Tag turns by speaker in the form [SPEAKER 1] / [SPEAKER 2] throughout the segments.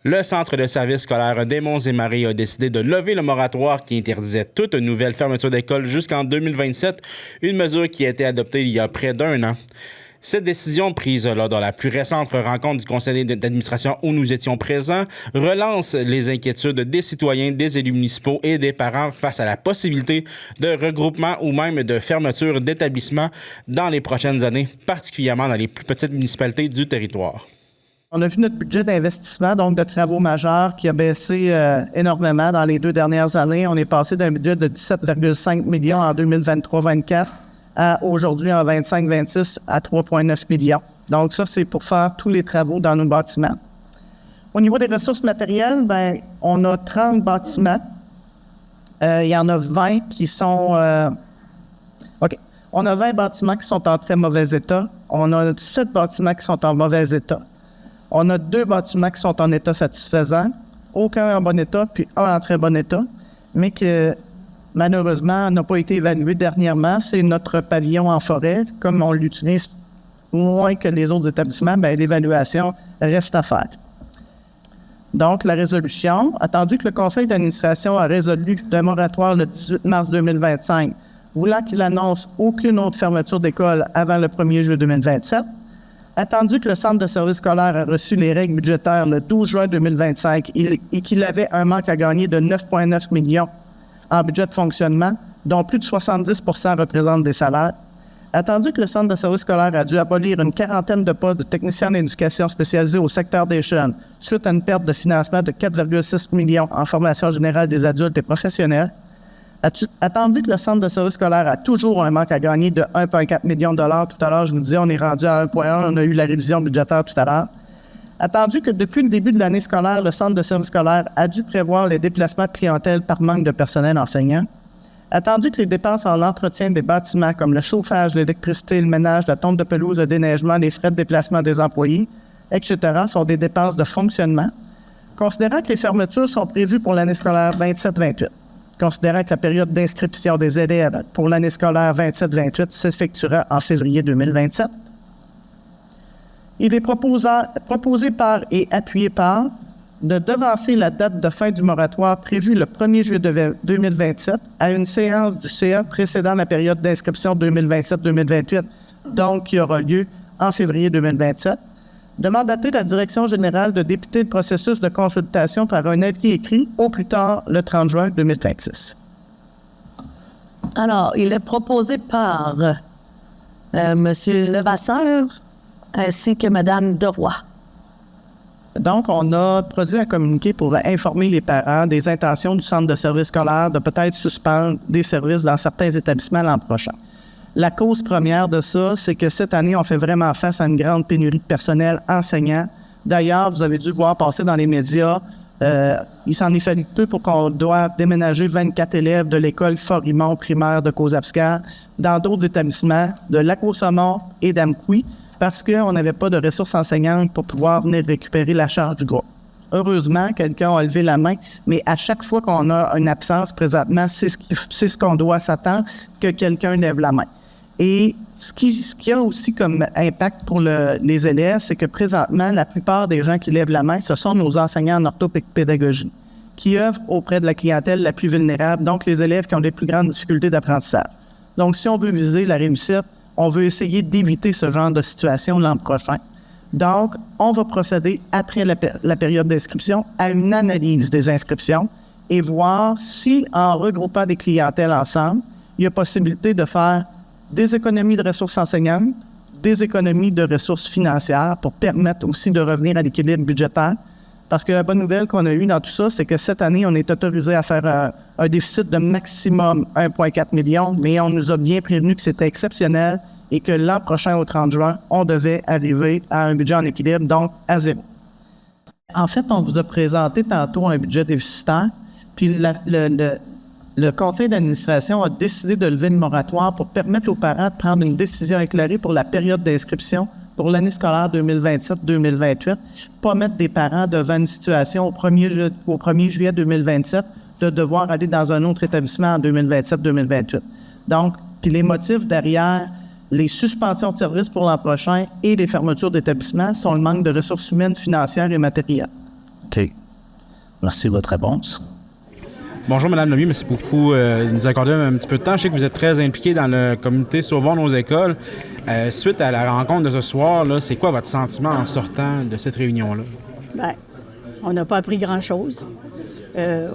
[SPEAKER 1] Le Centre de services scolaires des Monts-et-Marais a décidé de lever le moratoire qui interdisait toute nouvelle fermeture d'école jusqu'en 2027, une mesure qui a été adoptée il y a près d'un an. Cette décision, prise lors de la plus récente rencontre du conseil d'administration où nous étions présents, relance les inquiétudes des citoyens, des élus municipaux et des parents face à la possibilité de regroupement ou même de fermeture d'établissements dans les prochaines années, particulièrement dans les plus petites municipalités du territoire.
[SPEAKER 2] On a vu notre budget d'investissement, donc de travaux majeurs, qui a baissé énormément dans les 2 dernières années. On est passé d'un budget de 17,5 millions en 2023-24 à aujourd'hui en 25-26 à 3,9 millions. Donc ça, c'est pour faire tous les travaux dans nos bâtiments. Au niveau des ressources matérielles, on a 30 bâtiments. Il y en a 20 qui sont... On a 20 bâtiments qui sont en très mauvais état. On a 7 bâtiments qui sont en mauvais état. On a 2 bâtiments qui sont en état satisfaisant, aucun en bon état, puis un en très bon état, mais que malheureusement n'a pas été évalué dernièrement. C'est notre pavillon en forêt. Comme on l'utilise moins que les autres établissements, l'évaluation reste à faire. Donc, la résolution, attendu que le conseil d'administration a résolu d'un moratoire le 18 mars 2025, voulant qu'il annonce aucune autre fermeture d'école avant le 1er juillet 2027, attendu que le Centre de services scolaires a reçu les règles budgétaires le 12 juin 2025 et qu'il avait un manque à gagner de 9,9 millions en budget de fonctionnement, dont plus de 70 % représentent des salaires, attendu que le Centre de services scolaires a dû abolir une quarantaine de postes de techniciens d'éducation spécialisés au secteur des jeunes suite à une perte de financement de 4,6 millions en formation générale des adultes et professionnels, attendu que le Centre de services scolaires a toujours un manque à gagner de 1,4 million de dollars. Tout à l'heure, je vous disais, on est rendu à 1,1, on a eu la révision budgétaire tout à l'heure. Attendu que depuis le début de l'année scolaire, le Centre de services scolaires a dû prévoir les déplacements de clientèle par manque de personnel enseignant. Attendu que les dépenses en entretien des bâtiments comme le chauffage, l'électricité, le ménage, la tonte de pelouse, le déneigement, les frais de déplacement des employés, etc. sont des dépenses de fonctionnement. Considérant que les fermetures sont prévues pour l'année scolaire 27-28. Considérant que la période d'inscription des élèves pour l'année scolaire 27-28 s'effectuera en février 2027. Il est proposé par et appuyé par de devancer la date de fin du moratoire prévue le 1er juillet 2027 à une séance du CA précédant la période d'inscription 2027-2028, donc qui aura lieu en février 2027. De mandater la Direction générale de débuter le processus de consultation par un avis écrit au plus tard le 30 juin 2026.
[SPEAKER 3] Alors, il est proposé par M. Levasseur ainsi que Mme Deroy.
[SPEAKER 2] Donc, on a produit un communiqué pour informer les parents des intentions du Centre de services scolaires de peut-être suspendre des services dans certains établissements l'an prochain. La cause première de ça, c'est que cette année, on fait vraiment face à une grande pénurie de personnel enseignant. D'ailleurs, vous avez dû voir passer dans les médias, il s'en est fallu peu pour qu'on doive déménager 24 élèves de l'école Forimont primaire de Cozapscar dans d'autres établissements de Lac-aux-Saumons et d'Amqui parce qu'on n'avait pas de ressources enseignantes pour pouvoir venir récupérer la charge du groupe. Heureusement, quelqu'un a levé la main, mais à chaque fois qu'on a une absence présentement, c'est ce qu'on doit s'attendre, que quelqu'un lève la main. Et ce qui a aussi comme impact pour les élèves, c'est que présentement, la plupart des gens qui lèvent la main, ce sont nos enseignants en orthopédagogie, qui œuvrent auprès de la clientèle la plus vulnérable, donc les élèves qui ont les plus grandes difficultés d'apprentissage. Donc, si on veut viser la réussite, on veut essayer d'éviter ce genre de situation l'an prochain. Donc, on va procéder, après la période d'inscription, à une analyse des inscriptions et voir si, en regroupant des clientèles ensemble, il y a possibilité de faire des économies de ressources enseignantes, des économies de ressources financières pour permettre aussi de revenir à l'équilibre budgétaire. Parce que la bonne nouvelle qu'on a eue dans tout ça, c'est que cette année, on est autorisé à faire un déficit de maximum 1,4 million, mais on nous a bien prévenu que c'était exceptionnel et que l'an prochain, au 30 juin, on devait arriver à un budget en équilibre, donc à 0. En fait, on vous a présenté tantôt un budget déficitaire, puis le conseil d'administration a décidé de lever le moratoire pour permettre aux parents de prendre une décision éclairée pour la période d'inscription pour l'année scolaire 2027-2028, pas mettre des parents devant une situation au 1er juillet 2027 de devoir aller dans un autre établissement en 2027-2028. Donc, puis les motifs derrière les suspensions de services pour l'an prochain et les fermetures d'établissements sont le manque de ressources humaines, financières et matérielles.
[SPEAKER 4] OK. Merci de votre réponse.
[SPEAKER 1] Bonjour, Mme Lemieux. Merci beaucoup de nous accorder un petit peu de temps. Je sais que vous êtes très impliqué dans le comité Sauvons nos écoles. Suite à la rencontre de ce soir, là, c'est quoi votre sentiment en sortant de cette réunion-là?
[SPEAKER 5] Bien, on n'a pas appris grand-chose. Je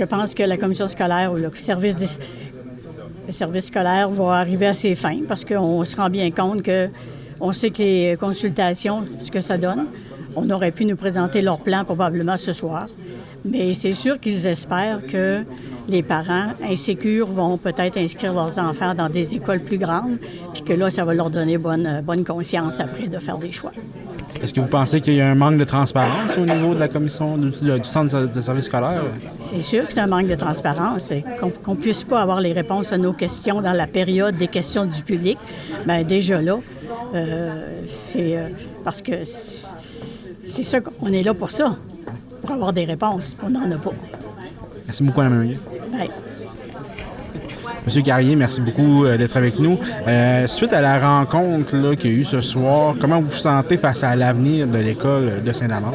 [SPEAKER 5] pense que la commission scolaire ou le service scolaire va arriver à ses fins parce qu'on se rend bien compte que on sait que les consultations, ce que ça donne, on aurait pu nous présenter leur plan probablement ce soir. Mais c'est sûr qu'ils espèrent que les parents insécures vont peut-être inscrire leurs enfants dans des écoles plus grandes, puis que là, ça va leur donner bonne conscience après de faire des choix.
[SPEAKER 1] Est-ce que vous pensez qu'il y a un manque de transparence au niveau de la commission du centre de service scolaire?
[SPEAKER 5] C'est sûr que c'est un manque de transparence. Et qu'on ne puisse pas avoir les réponses à nos questions dans la période des questions du public, bien déjà là, c'est parce que c'est ça qu'on est là pour ça. Pour avoir des réponses. On n'en a pas.
[SPEAKER 1] Merci beaucoup, Mme Lemieux.
[SPEAKER 5] Ouais.
[SPEAKER 1] Monsieur Carrier, merci beaucoup d'être avec nous. Suite à la rencontre là, qu'il y a eu ce soir, comment vous vous sentez face à l'avenir de l'école de Saint-Amand?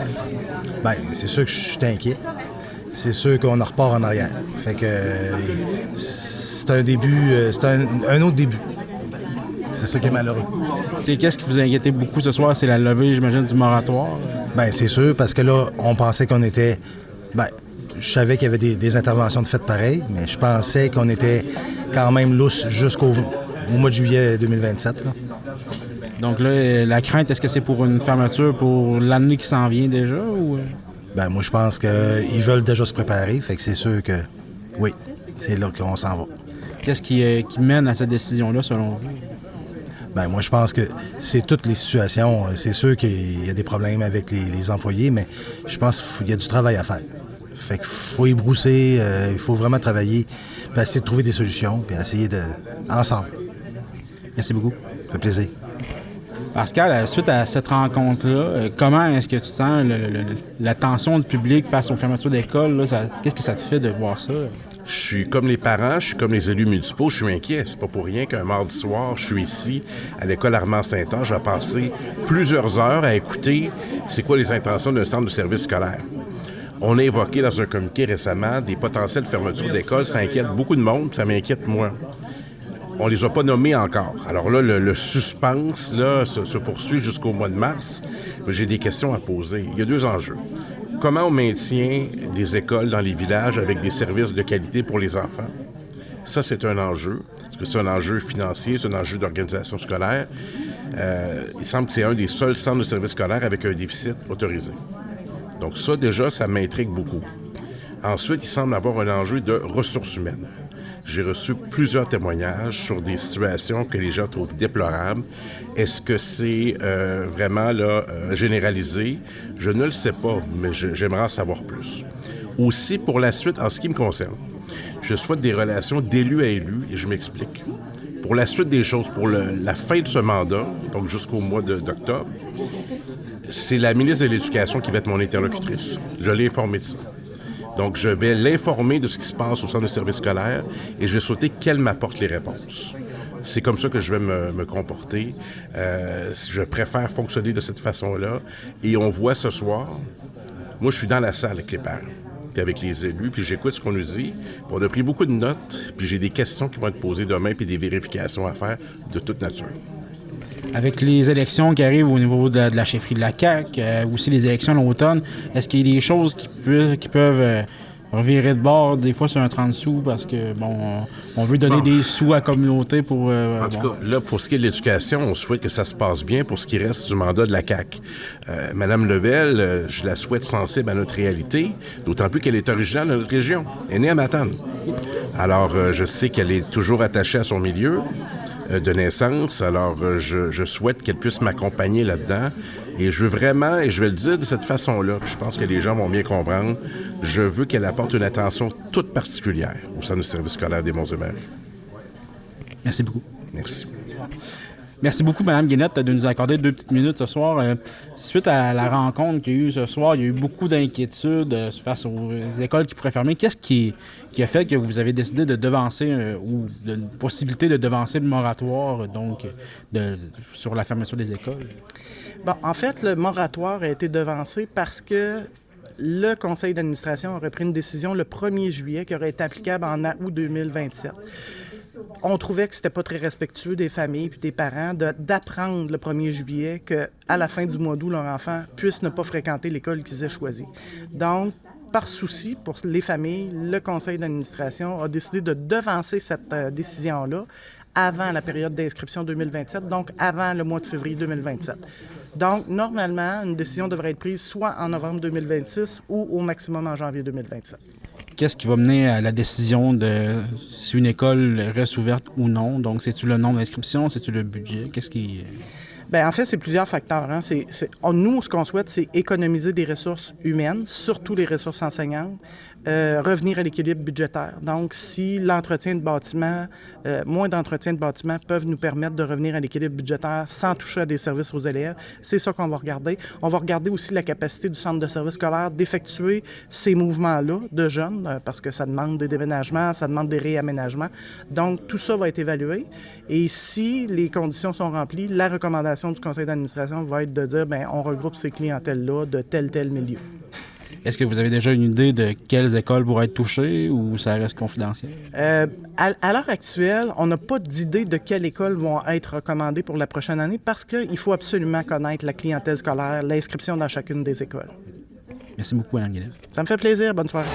[SPEAKER 6] Bien, c'est sûr que je suis inquiet. C'est sûr qu'on en repart en arrière. Fait que c'est un début, c'est un autre début. C'est ça qui est malheureux.
[SPEAKER 1] Qu'est-ce qui vous a inquiété beaucoup ce soir? C'est la levée, j'imagine, du moratoire?
[SPEAKER 6] Bien, c'est sûr, parce que là, on pensait qu'on était... Bien, je savais qu'il y avait des interventions de fait pareilles, mais je pensais qu'on était quand même lousse jusqu'au mois de juillet 2027. Là.
[SPEAKER 1] Donc là, la crainte, est-ce que c'est pour une fermeture pour l'année qui s'en vient déjà? Ou...
[SPEAKER 6] Bien, moi, je pense qu'ils veulent déjà se préparer, fait que c'est sûr que, oui, c'est là qu'on s'en va.
[SPEAKER 1] Qu'est-ce qui mène à cette décision-là, selon vous?
[SPEAKER 6] Bien, moi, je pense que c'est toutes les situations. C'est sûr qu'il y a des problèmes avec les employés, mais je pense qu'il y a du travail à faire. Fait qu'il faut y brousser, il faut vraiment travailler, puis essayer de trouver des solutions, puis essayer ensemble.
[SPEAKER 1] Merci beaucoup.
[SPEAKER 6] Ça fait plaisir.
[SPEAKER 1] Pascal, suite à cette rencontre-là, comment est-ce que tu sens la tension du public face aux fermetures d'école? Qu'est-ce que ça te fait de voir ça?
[SPEAKER 7] Je suis comme les parents, je suis comme les élus municipaux, je suis inquiet. C'est pas pour rien qu'un mardi soir, je suis ici, à l'école Armand-Saint-Ange, j'ai passé plusieurs heures à écouter c'est quoi les intentions d'un centre de service scolaire. On a évoqué dans un communiqué récemment des potentielles fermetures d'écoles, ça inquiète beaucoup de monde, ça m'inquiète moi. On les a pas nommés encore. Alors là, le suspense là, se poursuit jusqu'au mois de mars. J'ai des questions à poser. Il y a deux enjeux. Comment on maintient des écoles dans les villages avec des services de qualité pour les enfants? Ça, c'est un enjeu. Parce que c'est un enjeu financier, c'est un enjeu d'organisation scolaire. Il semble que c'est un des seuls centres de services scolaires avec un déficit autorisé. Donc ça, déjà, ça m'intrigue beaucoup. Ensuite, il semble avoir un enjeu de ressources humaines. J'ai reçu plusieurs témoignages sur des situations que les gens trouvent déplorables. Est-ce que c'est vraiment là, généralisé? Je ne le sais pas, mais j'aimerais en savoir plus. Aussi, pour la suite, en ce qui me concerne, je souhaite des relations d'élu à élu, et je m'explique. Pour la suite des choses, pour la fin de ce mandat, donc jusqu'au mois d'octobre, c'est la ministre de l'Éducation qui va être mon interlocutrice. Je l'ai informée de ça. Donc, je vais l'informer de ce qui se passe au centre de service scolaire et je vais souhaiter qu'elle m'apporte les réponses. C'est comme ça que je vais me comporter. Je préfère fonctionner de cette façon-là. Et on voit ce soir, moi, je suis dans la salle avec les parents, puis avec les élus, puis j'écoute ce qu'on nous dit. Puis on a pris beaucoup de notes, puis j'ai des questions qui vont être posées demain, puis des vérifications à faire de toute nature.
[SPEAKER 1] Avec les élections qui arrivent au niveau de la chefferie de la CAQ, aussi les élections à l'automne, est-ce qu'il y a des choses qui peuvent revirer de bord des fois sur un 30 sous parce que, on veut donner des sous à la communauté pour...
[SPEAKER 7] en tout cas, là, pour ce qui est de l'éducation, on souhaite que ça se passe bien pour ce qui reste du mandat de la CAQ. Madame Level, je la souhaite sensible à notre réalité, d'autant plus qu'elle est originaire de notre région. Elle est née à Matane. Alors, je sais qu'elle est toujours attachée à son milieu de naissance. Alors, je souhaite qu'elle puisse m'accompagner là-dedans. Et je veux vraiment, et je vais le dire de cette façon-là, puis je pense que les gens vont bien comprendre, je veux qu'elle apporte une attention toute particulière au centre de service scolaire des Monts-et-Maries.
[SPEAKER 1] Merci beaucoup.
[SPEAKER 7] Merci.
[SPEAKER 1] Merci beaucoup, Mme Guénette, de nous accorder 2 petites minutes ce soir. Suite à la rencontre qu'il y a eu ce soir, il y a eu beaucoup d'inquiétudes face aux écoles qui pourraient fermer. Qu'est-ce qui a fait que vous avez décidé de devancer ou de une possibilité de devancer le moratoire sur la fermeture des écoles?
[SPEAKER 2] Bon, en fait, le moratoire a été devancé parce que le conseil d'administration aurait pris une décision le 1er juillet qui aurait été applicable en août 2027. On trouvait que c'était pas très respectueux des familles et des parents d'apprendre le 1er juillet qu'à la fin du mois d'août, leur enfant puisse ne pas fréquenter l'école qu'ils aient choisie. Donc, par souci pour les familles, le conseil d'administration a décidé de devancer cette décision-là avant la période d'inscription 2027, donc avant le mois de février 2027. Donc, normalement, une décision devrait être prise soit en novembre 2026 ou au maximum en janvier 2027.
[SPEAKER 1] Qu'est-ce qui va mener à la décision de si une école reste ouverte ou non? Donc, c'est-tu le nombre d'inscriptions? C'est-tu le budget? Qu'est-ce qui...
[SPEAKER 2] Bien, en fait, c'est plusieurs facteurs. Hein. Nous, ce qu'on souhaite, c'est économiser des ressources humaines, surtout les ressources enseignantes, revenir à l'équilibre budgétaire. Donc, si l'entretien de bâtiments, moins d'entretien de bâtiments peuvent nous permettre de revenir à l'équilibre budgétaire sans toucher à des services aux élèves, c'est ça qu'on va regarder. On va regarder aussi la capacité du centre de service scolaire d'effectuer ces mouvements-là de jeunes, parce que ça demande des déménagements, ça demande des réaménagements. Donc, tout ça va être évalué. Et si les conditions sont remplies, la recommandation du conseil d'administration va être de dire, bien, on regroupe ces clientèles-là de tel milieu.
[SPEAKER 1] Est-ce que vous avez déjà une idée de quelles écoles pourraient être touchées ou ça reste confidentiel?
[SPEAKER 2] À l'heure actuelle, on n'a pas d'idée de quelles écoles vont être recommandées pour la prochaine année parce qu'il faut absolument connaître la clientèle scolaire, l'inscription dans chacune des écoles.
[SPEAKER 1] Merci beaucoup, Mme Guénette.
[SPEAKER 2] Ça me fait plaisir. Bonne soirée.